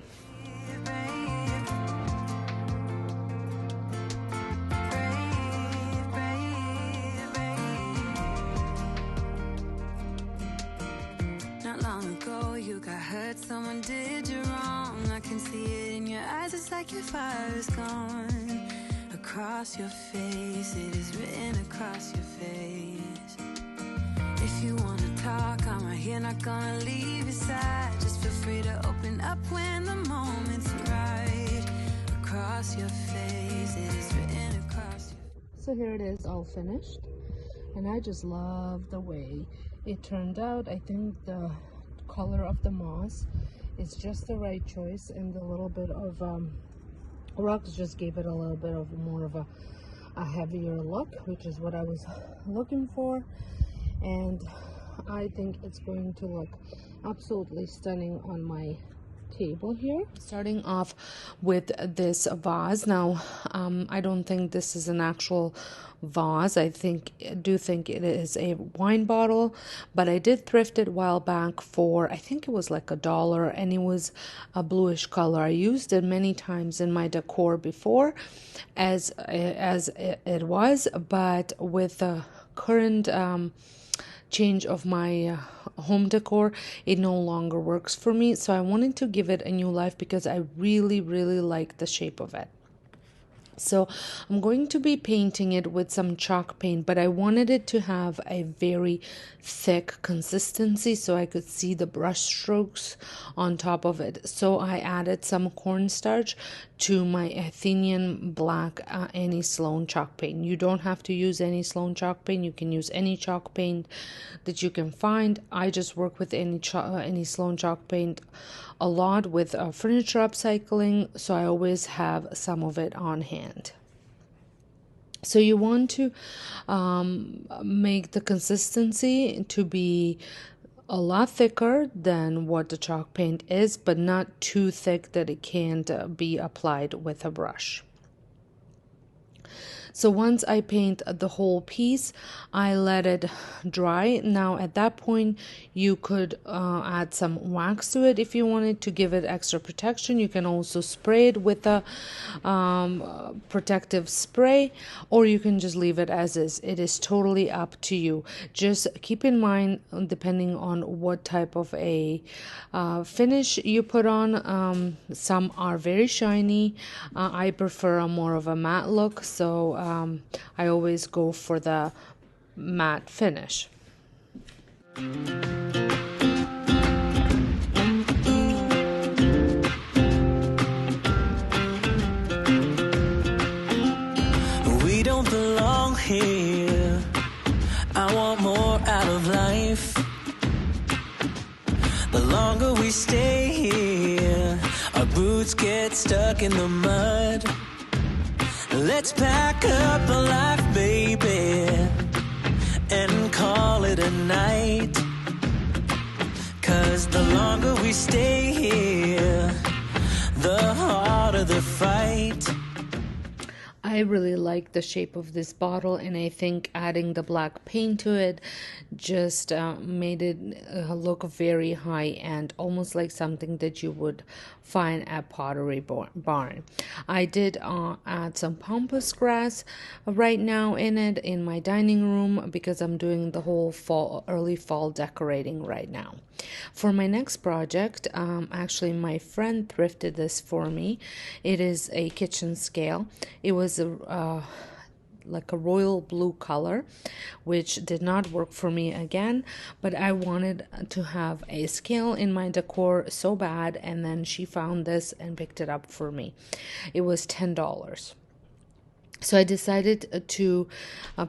Someone did you wrong. I can see it in your eyes. It's like your fire is gone. Across your face, it is written across your face. If you wanna talk, I'm right here, not gonna leave your side. Just feel free to open up when the moment's right. Across your face, it is written across your face. So here it is, all finished, and I just love the way it turned out. I think the color of the moss is just the right choice, and the little bit of rocks just gave it a little bit of more of a heavier look, which is what I was looking for. And I think it's going to look absolutely stunning on my table here. Starting off with this vase. Now I don't think this is an actual vase. I do think it is a wine bottle, but I did thrift it a while back for, I think it was like $1, and it was a bluish color. I used it many times in my decor before as it was, but with the current change of my home decor, it no longer works for me. So I wanted to give it a new life because I really like the shape of it. So I'm going to be painting it with some chalk paint, but I wanted it to have a very thick consistency so I could see the brush strokes on top of it. So I added some cornstarch to my Athenian black Annie Sloan chalk paint. You don't have to use any Sloan chalk paint. You can use any chalk paint that you can find. I just work with any Sloan chalk paint a lot with furniture upcycling, so I always have some of it on hand. So you want to make the consistency to be a lot thicker than what the chalk paint is, but not too thick that it can't be applied with a brush. So once I paint the whole piece, I let it dry. Now at that point, you could add some wax to it if you wanted to give it extra protection. You can also spray it with a protective spray, or you can just leave it as is. It is totally up to you. Just keep in mind, depending on what type of a finish you put on, some are very shiny. I prefer more of a matte look, so I always go for the matte finish. We don't belong here. I want more out of life. The longer we stay here, our boots get stuck in the mud. Let's pack up a life, baby, and call it a night. 'Cause the longer we stay here, the harder the fight. I I really like the shape of this bottle, and I think adding the black paint to it just made it look very high-end, almost like something that you would find at Pottery Barn. I did add some pampas grass right now in it in my dining room because I'm doing the whole early fall decorating right now. For my next project, actually my friend thrifted this for me. It is a kitchen scale. It was like a royal blue color, which did not work for me again, but I wanted to have a scale in my decor so bad, and then she found this and picked it up for me. It was $10. So I decided to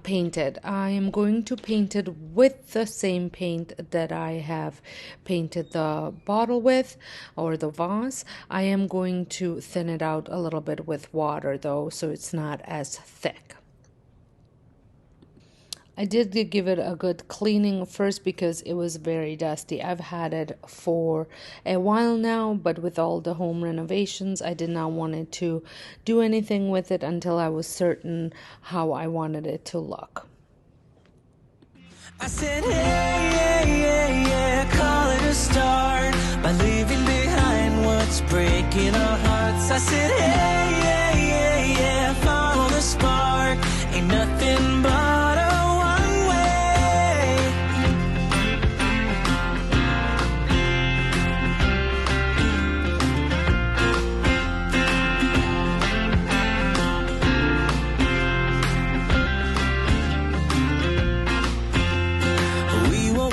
paint it. I am going to paint it with the same paint that I have painted the bottle with, or the vase. I am going to thin it out a little bit with water though, so it's not as thick. I did give it a good cleaning first because it was very dusty. I've had it for a while now, but with all the home renovations, I did not want it to do anything with it until I was certain how I wanted it to look. I said, yeah, call it a start by leaving behind what's breaking our hearts. I said, yeah, follow the spark, ain't nothing but a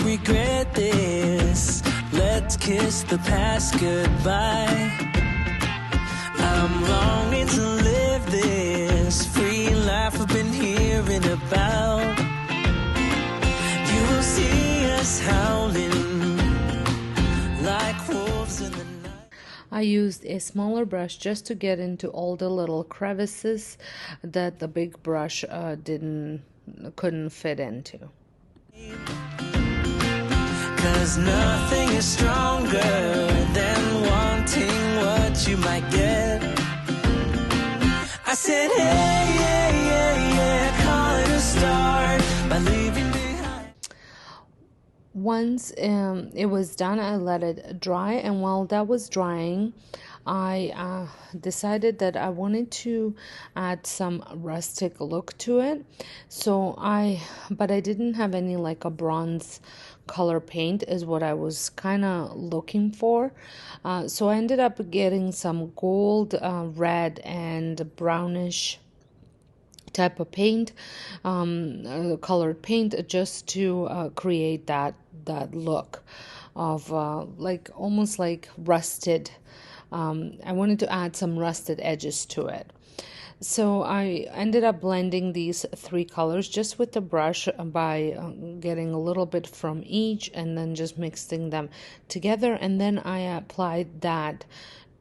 regret this. Let's kiss the past goodbye. I'm longing to live this free life I've been hearing about. You will see us howling like wolves in the night. I used a smaller brush just to get into all the little crevices that the big brush couldn't fit into. 'Cause nothing is stronger than wanting what you might get. I said, yeah, call it a start by leaving behind. Once it was done, I let it dry, and while that was drying, I decided that I wanted to add some rustic look to it. But I didn't have any like a bronze color paint is what I was kind of looking for. So I ended up getting some gold, red, and brownish type of paint, colored paint, just to create that look of like almost like rusted. I wanted to add some rusted edges to it. So I ended up blending these three colors just with the brush by getting a little bit from each and then just mixing them together. And then I applied that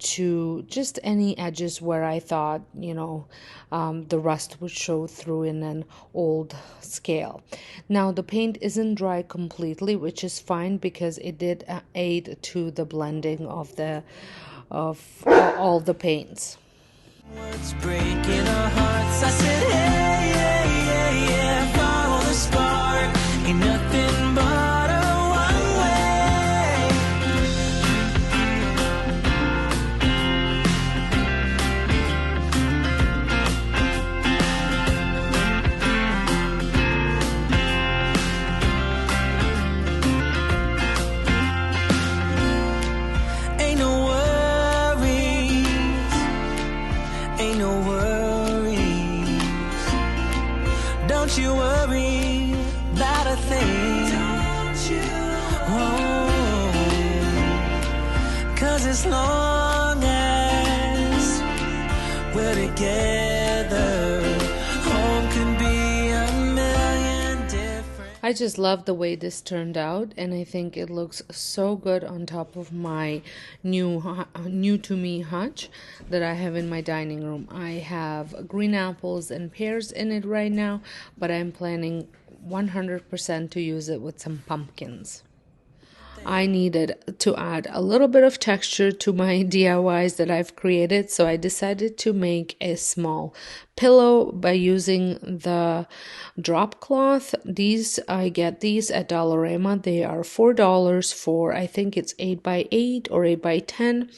to just any edges where I thought, the rust would show through in an old scale. Now the paint isn't dry completely, which is fine because it did aid to the blending of all the paints. What's breaking our hearts? I said, yeah, follow the spark. Ain't nothing but a one way. Ain't no worries. Don't you worry about a thing. Don't you? Oh, 'cause as long as we're together, home can be a million different. I just love the way this turned out, and I think it looks so good on top of my new to me hutch that I have in my dining room. I have green apples and pears in it right now, but I'm planning 100% to use it with some pumpkins. I needed to add a little bit of texture to my DIYs that I've created, so I decided to make a small pillow by using the drop cloth. I get these at Dollarama. They are $4 for, I think it's 8x8 or 8x10,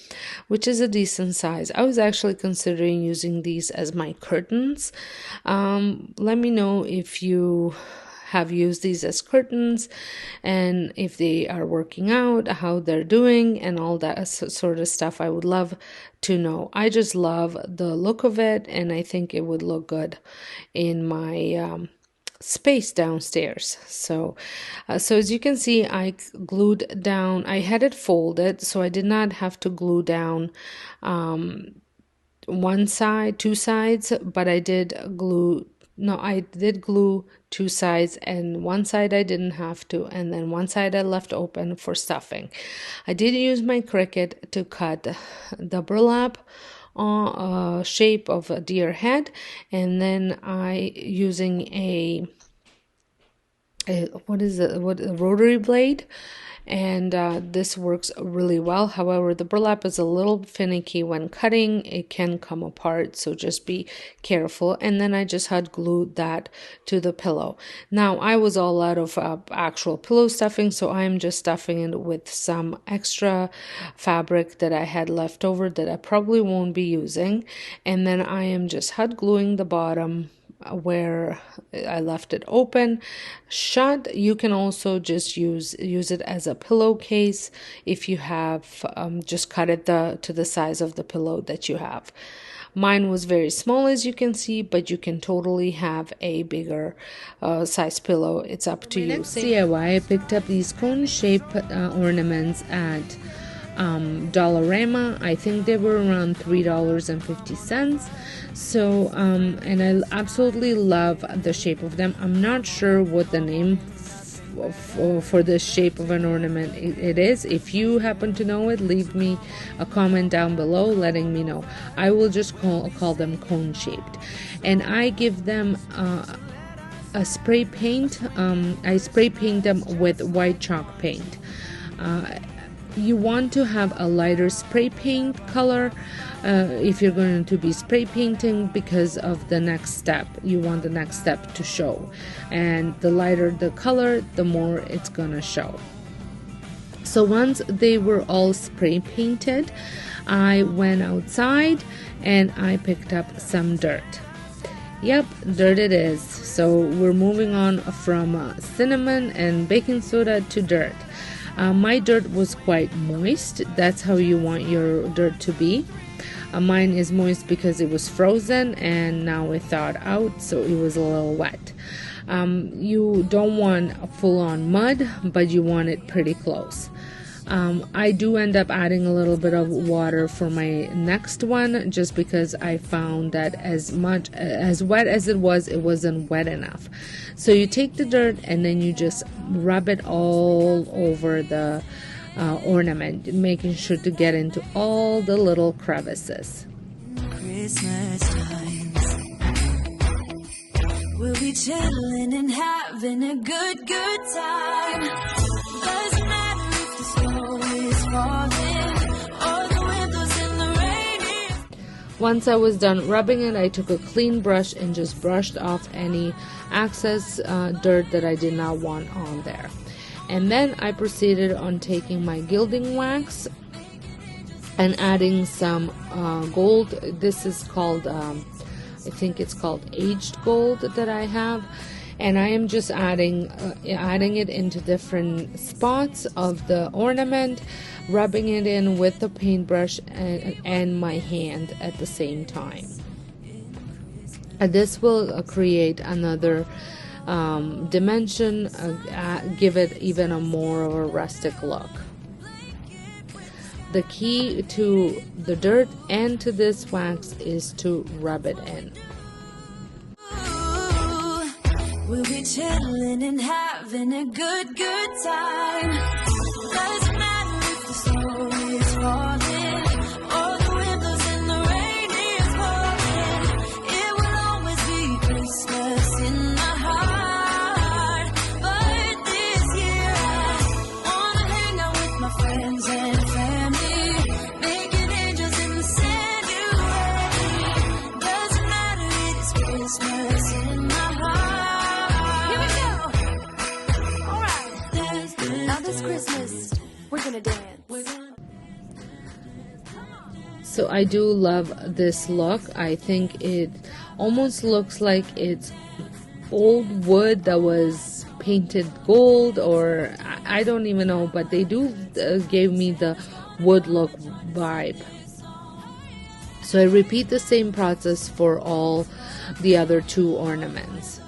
which is a decent size. I was actually considering using these as my curtains. Let me know if you have used these as curtains and if they are working out, how they're doing, and all that sort of stuff. I would love to know. I just love the look of it, and I think it would look good in my space downstairs. So as you can see, I glued down, I had it folded, so I did not have to glue down one side, two sides, but I did glue two sides, and one side I didn't have to, and then one side I left open for stuffing. I did use my Cricut to cut the burlap shape of a deer head, and then I using a rotary blade, and this works really well. However, the burlap is a little finicky when cutting. It can come apart, so just be careful. And then I just had glued that to the pillow. Now I was all out of actual pillow stuffing, so I'm just stuffing it with some extra fabric that I had left over that I probably won't be using, and then I am just hot gluing the bottom where I left it open shut. You can also just use it as a pillowcase if you have just cut it to the size of the pillow that you have. Mine was very small, as you can see, but you can totally have a bigger size pillow. It's up to you. Next DIY, I picked up these cone-shaped ornaments at Dollarama. I think they were around $3.50. So and I absolutely love the shape of them. I'm not sure what the name for this shape of an ornament it is. If you happen to know it, leave me a comment down below letting me know. I will just call them cone shaped, and I give them a spray paint. I spray paint them with white chalk paint. You want to have a lighter spray paint color if you're going to be spray painting, because of the next step. You want the next step to show, and the lighter the color, the more it's gonna show. So once they were all spray painted, I went outside and I picked up some dirt. Yep, dirt it is. So we're moving on from cinnamon and baking soda to dirt. My dirt was quite moist. That's how you want your dirt to be. Mine is moist because it was frozen and now it thawed out, so it was a little wet. You don't want full-on mud, but you want it pretty close. I do end up adding a little bit of water for my next one, just because I found that as wet as it wasn't wet enough. So you take the dirt and then you just rub it all over the ornament, making sure to get into all the little crevices. Christmas times, we'll be chilling and having a good time. Doesn't matter if the snow is falling or the windows in the rain. Once I was done rubbing it, I took a clean brush and just brushed off any excess dirt that I did not want on there. And then I proceeded on taking my gilding wax and adding some gold. This is called, I think it's called aged gold that I have. And I am just adding it into different spots of the ornament, rubbing it in with the paintbrush and my hand at the same time. This will create another dimension, give it even a more of a rustic look. The key to the dirt and to this wax is to rub it in. We'll be chilling and having a good time. Doesn't matter if the snow is falling or the windows in the rain is pouring. It will always be Christmas in my heart. But this year I wanna hang out with It's Christmas. We're gonna dance. So I do love this look. I think it almost looks like it's old wood that was painted gold, or I don't even know, but they do give me the wood look vibe. So I repeat the same process for all the other two ornaments.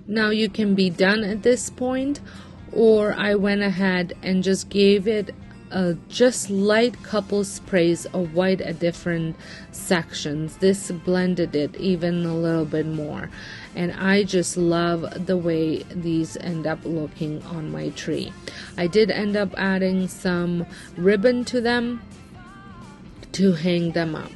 Now you can be done at this point, or I went ahead and just gave it just light couple sprays of white at different sections. This blended it even a little bit more, and I just love the way these end up looking on my tree. I did end up adding some ribbon to them to hang them up.